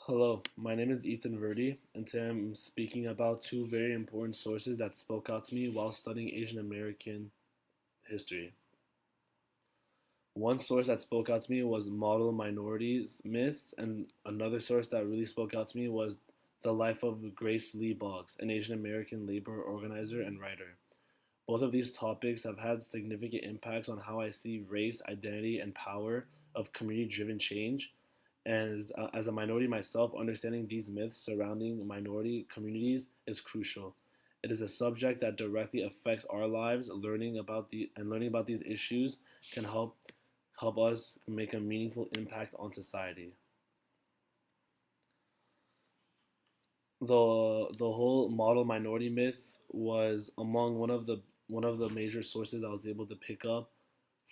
Hello, my name is Ethan Verdi, and today I'm speaking about two very important sources that spoke out to me while studying Asian American history. One source that spoke out to me was model minorities myths, and another source that really spoke out to me was the life of Grace Lee Boggs, an Asian American labor organizer and writer. Both of these topics have had significant impacts on how I see race, identity, and power of community driven change. As a minority myself, understanding these myths surrounding minority communities is crucial. It is a subject that directly affects our lives. Learning about these issues can help us make a meaningful impact on society. The whole model minority myth was among one of the major sources I was able to pick up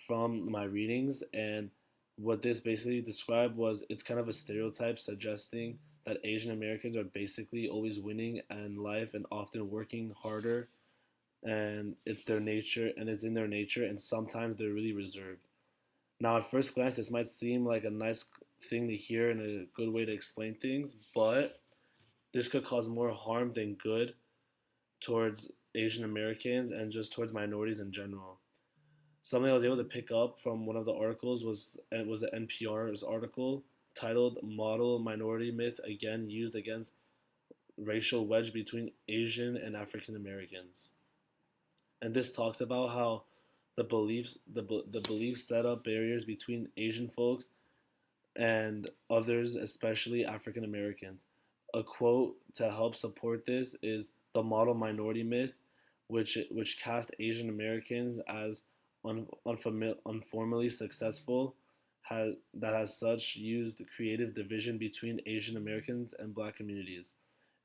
from my readings, and what this basically described was it's kind of a stereotype suggesting that Asian Americans are basically always winning in life and often working harder, and it's in their nature, and sometimes they're really reserved. Now at first glance this might seem like a nice thing to hear and a good way to explain things, but this could cause more harm than good towards Asian Americans and just towards minorities in general. Something I was able to pick up from one of the articles was the NPR's article titled "Model Minority Myth Again Used Against Racial Wedge Between Asian and African Americans," and this talks about how the beliefs set up barriers between Asian folks and others, especially African Americans. A quote to help support this is the model minority myth, which cast Asian Americans as unformally successful, that has such used creative division between Asian Americans and Black communities.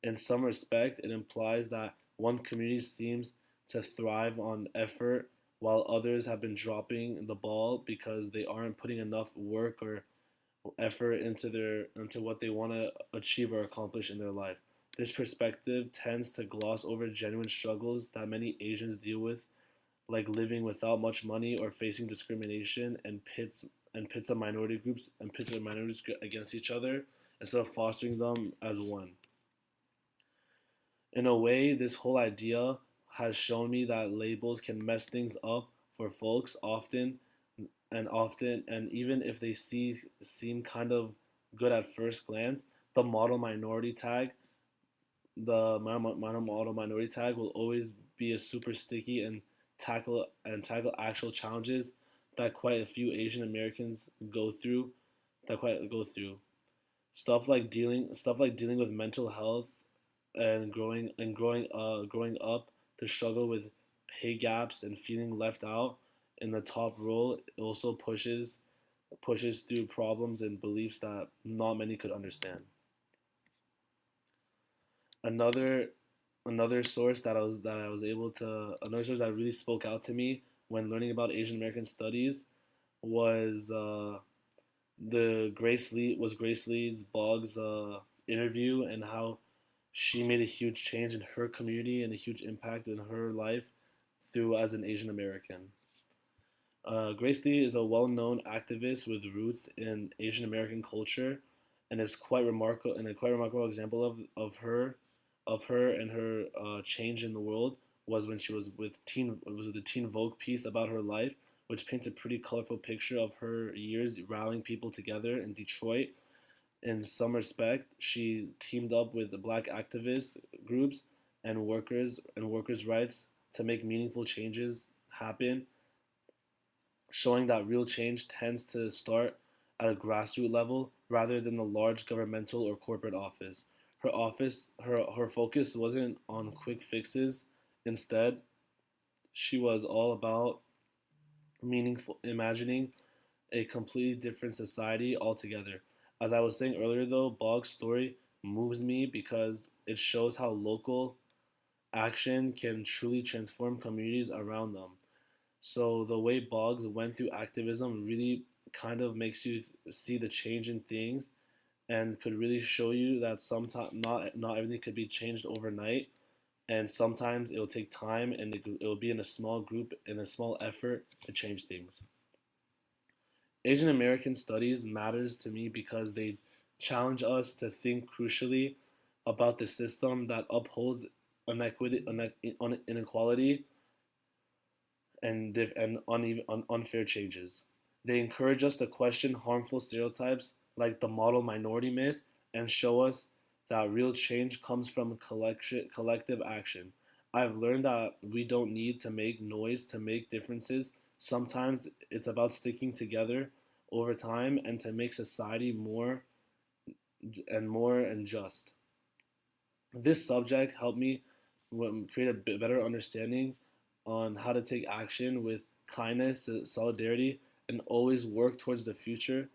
In some respect, it implies that one community seems to thrive on effort while others have been dropping the ball because they aren't putting enough work or effort into what they want to achieve or accomplish in their life. This perspective tends to gloss over genuine struggles that many Asians deal with, like living without much money or facing discrimination, and pits of minorities against each other instead of fostering them as one. In a way, this whole idea has shown me that labels can mess things up for folks often, and even if seem kind of good at first glance, the model minority tag model minority tag will always be a super sticky tackle actual challenges that quite a few Asian Americans go through. Stuff like dealing with mental health and growing up to struggle with pay gaps and feeling left out in the top role also pushes through problems and beliefs that not many could understand. Another another source that really spoke out to me when learning about Asian American studies was Grace Lee's Boggs interview, and how she made a huge change in her community and a huge impact in her life through as an Asian American. Grace Lee is a well-known activist with roots in Asian American culture, and is quite remarkable example of her and her change in the world was when she was with the Teen Vogue piece about her life, which paints a pretty colorful picture of her years rallying people together in Detroit. In some respect, she teamed up with the black activist groups and workers' rights to make meaningful changes happen, showing that real change tends to start at a grassroots level rather than the large governmental or corporate office. Her focus wasn't on quick fixes. Instead, she was all about meaningful imagining a completely different society altogether. As I was saying earlier though, Bog's story moves me because it shows how local action can truly transform communities around them. So the way Boggs went through activism really kind of makes you see the change in things, and could really show you that sometimes not everything could be changed overnight, and sometimes it'll take time, and it'll be in a small group in a small effort to change things. Asian American studies matters to me because they challenge us to think crucially about the system that upholds inequality and unfair changes. They encourage us to question harmful stereotypes like the model minority myth and show us that real change comes from collective action. I've learned that we don't need to make noise to make differences. Sometimes it's about sticking together over time and to make society more and just. This subject helped me create a better understanding on how to take action with kindness, solidarity, and always work towards the future